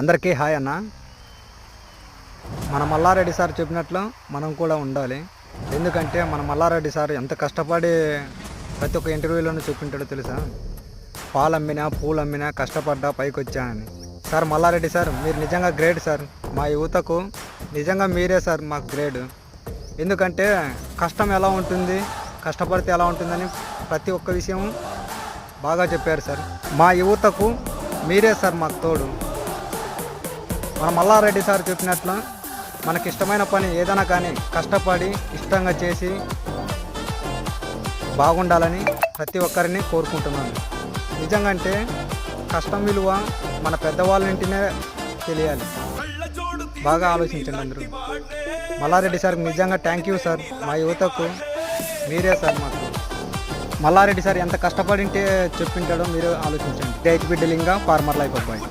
అందరికీ హాయ్ అన్న. మన మల్లారెడ్డి సార్ చెప్పినట్లు మనం కూడా ఉండాలి. ఎందుకంటే మన మల్లారెడ్డి సార్ ఎంత కష్టపడి ప్రతి ఒక్క ఇంటర్వ్యూలోనూ చెప్పింటాడో తెలుసా? పాలు అమ్మినా పూలు అమ్మినా కష్టపడ్డా పైకి వచ్చానని. సార్ మల్లారెడ్డి సార్, మీరు నిజంగా గ్రేట్ సార్. మా యువతకు నిజంగా మీరే సార్ మాకు గ్రేట్. ఎందుకంటే కష్టం ఎలా ఉంటుంది, కష్టపడితే ఎలా ఉంటుందని ప్రతి ఒక్క విషయం బాగా చెప్పారు సార్. మా యువతకు మీరే సార్ మాకు తోడు. మన మల్లారెడ్డి సార్ చెప్పినట్లు మనకి ఇష్టమైన పని ఏదైనా కానీ కష్టపడి ఇష్టంగా చేసి బాగుండాలని ప్రతి ఒక్కరిని కోరుకుంటున్నాను. నిజంగా అంటే కష్టం విలువ మన పెద్దవాళ్ళ ఇంటినే తెలియాలి. బాగా ఆలోచించండి అందరూ. మల్లారెడ్డి సార్కి నిజంగా థ్యాంక్ యూ సార్. మా యువతకు మీరే సార్ మాకు. మల్లారెడ్డి సార్ ఎంత కష్టపడింటే చెప్పింటాడో మీరు ఆలోచించండి. రైతు బిడ్డలింగా ఫార్మర్ లైఫ్ అబ్బాయి.